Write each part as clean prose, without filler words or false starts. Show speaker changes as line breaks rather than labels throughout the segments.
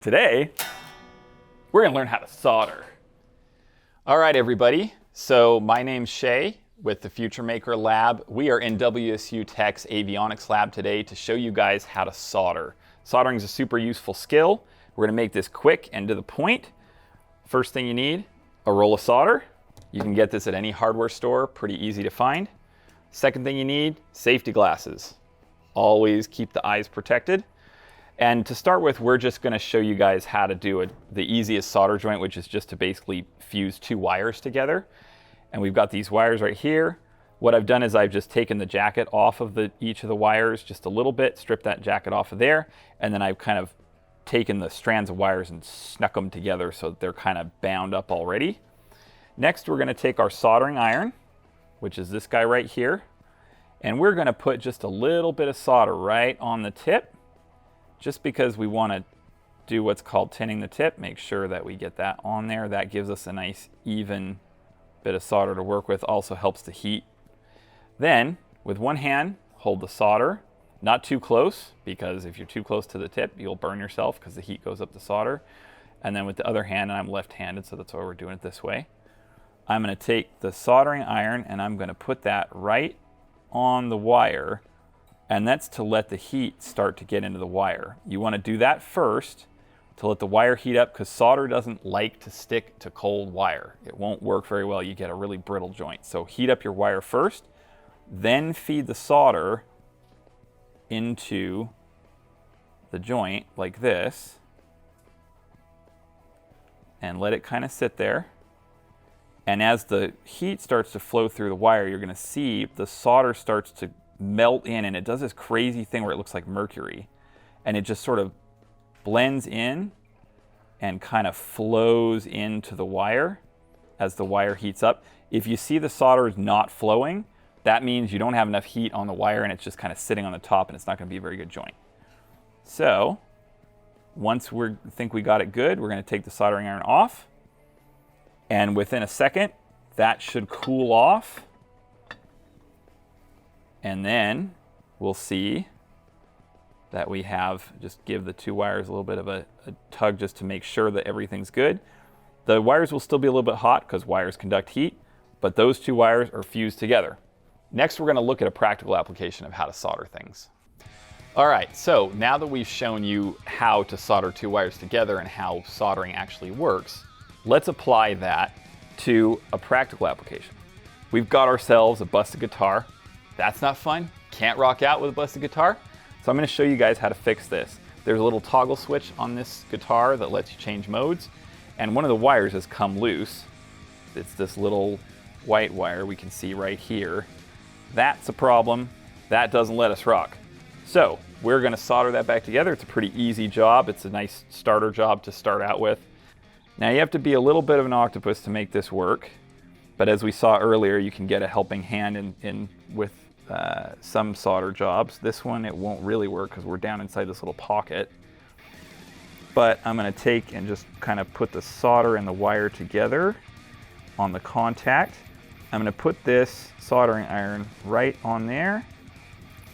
Today, we're gonna learn how to solder. All right, everybody. So my name's Shea with the FutureMaker lab. We are in WSU Tech's avionics lab today to show you guys how to solder. Soldering is a super useful skill. We're gonna make this quick and to the point. First thing you need, a roll of solder. You can get this at any hardware store, pretty easy to find. Second thing you need, safety glasses. Always keep the eyes protected. And to start with, we're just going to show you guys how to do the easiest solder joint, which is just to basically fuse two wires together. And we've got these wires right here. What I've done is I've just taken the jacket off of each of the wires just a little bit, stripped that jacket off of there, and then I've kind of taken the strands of wires and snuck them together so that they're kind of bound up already. Next, we're going to take our soldering iron, which is this guy right here, and we're going to put just a little bit of solder right on the tip, just because we want to do what's called tinning the tip. Make sure that we get that on there. That gives us a nice even bit of solder to work with. Also helps the heat. Then with one hand, hold the solder, not too close, because if you're too close to the tip, you'll burn yourself because the heat goes up the solder. And then with the other hand, and I'm left-handed, so that's why we're doing it this way, I'm going to take the soldering iron and I'm going to put that right on the wire. And that's to let the heat start to get into the wire. You want to do that first to let the wire heat up, because solder doesn't like to stick to cold wire. It won't work very well. You get a really brittle joint. So heat up your wire first, then feed the solder into the joint like this, and let it kind of sit there. And as the heat starts to flow through the wire, you're going to see the solder starts to melt in, and it does this crazy thing where it looks like mercury, and it just sort of blends in and kind of flows into the wire as the wire heats up. If you see the solder is not flowing, that means you don't have enough heat on the wire and it's just kind of sitting on the top, and it's not going to be a very good joint. So once we think we got it good, we're going to take the soldering iron off, and within a second that should cool off. And then we'll see that we have, just give the two wires a little bit of a tug just to make sure that everything's good. The wires will still be a little bit hot because wires conduct heat, but those two wires are fused together. Next, we're going to look at a practical application of how to solder things. All right, so now that we've shown you how to solder two wires together and how soldering actually works, let's apply that to a practical application. We've got ourselves a busted guitar. That's not fun. Can't rock out with a busted guitar. So I'm going to show you guys how to fix this. There's a little toggle switch on this guitar that lets you change modes, and one of the wires has come loose. It's this little white wire we can see right here. That's a problem. That doesn't let us rock. So we're going to solder that back together. It's a pretty easy job. It's a nice starter job to start out with. Now you have to be a little bit of an octopus to make this work, but as we saw earlier, you can get a helping hand in with some solder jobs. This one, it won't really work because we're down inside this little pocket. But I'm going to take and just kind of put the solder and the wire together on the contact. I'm going to put this soldering iron right on there.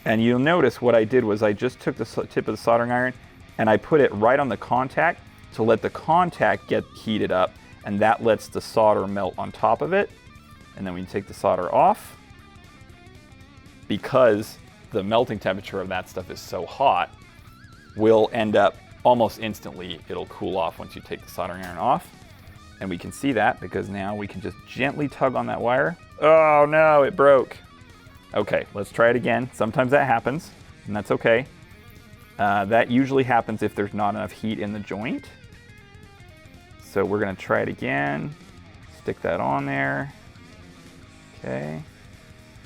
And you'll notice what I did was I just took the tip of the soldering iron and I put it right on the contact to let the contact get heated up, and that lets the solder melt on top of it. And then when you take the solder off, because the melting temperature of that stuff is so hot, will end up almost instantly, it'll cool off once you take the soldering iron off. And we can see that because now we can just gently tug on that wire. Oh no, it broke. Okay, let's try it again. Sometimes that happens, and that's okay. That usually happens if there's not enough heat in the joint. So we're gonna try it again. Stick that on there. Okay.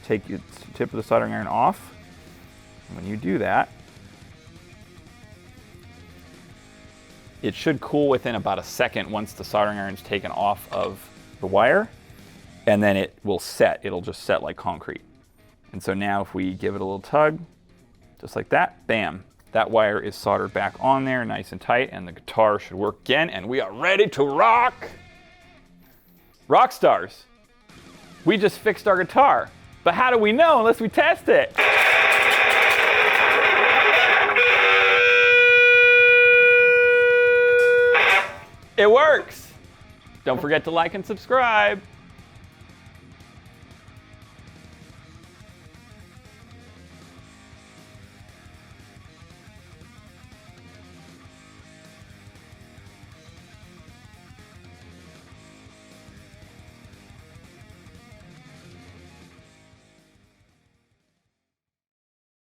Take the tip of the soldering iron off. And when you do that, it should cool within about a second once the soldering iron is taken off of the wire, and then it will set. It'll just set like concrete. And so now if we give it a little tug, just like that, bam, that wire is soldered back on there nice and tight, and the guitar should work again, and we are ready to rock. Rock stars. We just fixed our guitar. But how do we know unless we test it? It works. Don't forget to like and subscribe.